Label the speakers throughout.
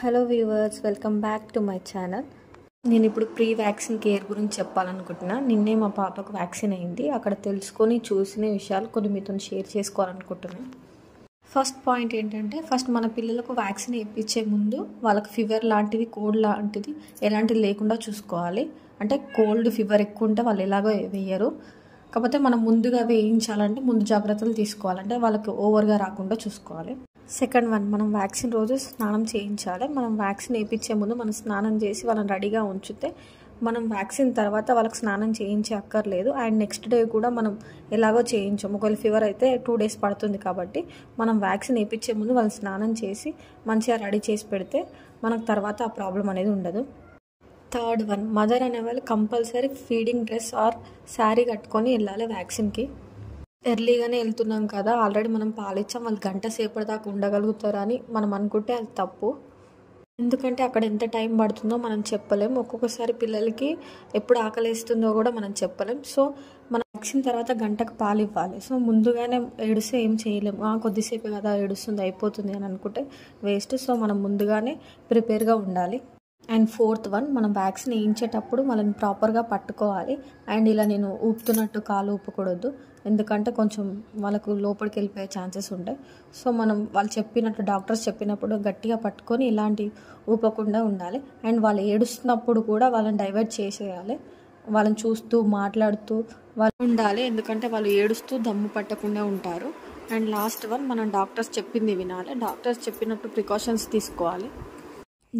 Speaker 1: Hello viewers, welcome back to my channel. నేను ఇప్పుడు pre vaccine care గురించి చెప్పాలనుకుంటున్నా. నిన్నే మా పాపకు వ్యాక్సిన్ అయింది. అక్కడ తెలుసుకొని చూసిన విషయాలు కొన్ని మీతో షేర్ చేసుకోవాలనుకుంటున్నాను. ఫస్ట్ పాయింట్ ఏంటంటే, ఫస్ట్ మన పిల్లలకు వ్యాక్సిన్ వేయించే ముందు వాళ్ళకి ఫీవర్ లాంటిది, కోల్డ్ లాంటిది ఎలాంటిది లేకుండా చూసుకోవాలి. అంటే కోల్డ్ ఫీవర్ ఎక్కువ ఉంటే వాళ్ళు ఎలాగో వేయరు. కాకపోతే మనం ముందుగా వేయించాలంటే ముందు జాగ్రత్తలు తీసుకోవాలంటే వాళ్ళకి ఓవర్గా రాకుండా చూసుకోవాలి. సెకండ్ వన్, మనం వ్యాక్సిన్ రోజు స్నానం చేయించాలి. మనం వ్యాక్సిన్ వేయించే ముందు మనం స్నానం చేసి వాళ్ళని రెడీగా ఉంచితే మనం వ్యాక్సిన్ తర్వాత వాళ్ళకి స్నానం చేయించే అక్కర్లేదు. అండ్ నెక్స్ట్ డే కూడా మనం ఎలాగో చేయించాము. ఒకవేళ ఫీవర్ అయితే 2 days పడుతుంది కాబట్టి మనం వ్యాక్సిన్ వేయించే ముందు వాళ్ళు స్నానం చేసి మంచిగా రెడీ చేసి పెడితే మనకు తర్వాత ఆ ప్రాబ్లం అనేది ఉండదు. థర్డ్ వన్, మదర్ అనేవాళ్ళు compulsory feeding dress are sari కట్టుకొని వెళ్ళాలి వ్యాక్సిన్కి. ఎర్లీగానే వెళ్తున్నాం కదా, ఆల్రెడీ మనం పాలిచ్చాం, వాళ్ళు గంట సేపటి దాకా ఉండగలుగుతారా అని మనం అనుకుంటే అది తప్పు. ఎందుకంటే అక్కడ ఎంత టైం పడుతుందో మనం చెప్పలేం. ఒక్కొక్కసారి పిల్లలకి ఎప్పుడు ఆకలిస్తుందో కూడా మనం చెప్పలేం. సో మనం వ్యాక్సిన్ తర్వాత గంటకు పాలు ఇవ్వాలి. సో ముందుగానే ఏడుస్తే ఏం చేయలేము. కొద్దిసేపే కదా ఏడుస్తుంది, అయిపోతుంది అని అనుకుంటే వేస్ట్. సో మనం ముందుగానే ప్రిపేర్గా ఉండాలి. అండ్ ఫోర్త్ వన్, మనం వ్యాక్సిన్ వేయించేటప్పుడు వాళ్ళని ప్రాపర్గా పట్టుకోవాలి. అండ్ ఇలా నేను ఊపుతున్నట్టు కాలు ఊపకూడదు, ఎందుకంటే కొంచెం వాళ్ళకు లోపలికి వెళ్ళిపోయే ఛాన్సెస్ ఉంటాయి. సో మనం వాళ్ళు చెప్పినట్టు, డాక్టర్స్ చెప్పినప్పుడు గట్టిగా పట్టుకొని ఇలాంటి ఊపకుండా ఉండాలి. అండ్ వాళ్ళు ఏడుస్తున్నప్పుడు కూడా వాళ్ళని డైవర్ట్ చేసేయాలి. వాళ్ళని చూస్తూ మాట్లాడుతూ వాళ్ళు ఉండాలి, ఎందుకంటే వాళ్ళు ఏడుస్తూ దమ్ము పట్టకుండా ఉంటారు. అండ్ లాస్ట్ వన్, మనం డాక్టర్స్ చెప్పింది వినాలి. డాక్టర్స్ చెప్పినట్టు ప్రికాషన్స్ తీసుకోవాలి.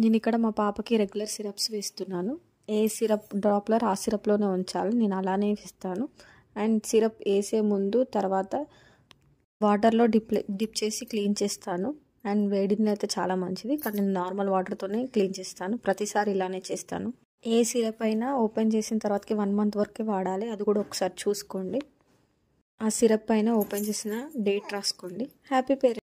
Speaker 1: నేను ఇక్కడ మా పాపకి రెగ్యులర్ సిరప్స్ వేస్తున్నాను. ఏ సిరప్ డ్రాప్లర్ ఆ సిరప్లోనే ఉంచాలి, నేను అలానే ఇస్తాను. అండ్ సిరప్ వేసే ముందు తర్వాత వాటర్లో డిప్ చేసి క్లీన్ చేస్తాను. అండ్ వేడిని అయితే చాలా మంచిది, కానీ నేను నార్మల్ వాటర్తోనే క్లీన్ చేస్తాను. ప్రతిసారి ఇలానే చేస్తాను. ఏ సిరప్ అయినా ఓపెన్ చేసిన తర్వాతకి 1 month వరకే వాడాలి, అది కూడా ఒకసారి చూసుకోండి. ఆ సిరప్ పైన ఓపెన్ చేసిన డేట్ రాసుకోండి. Happy parents.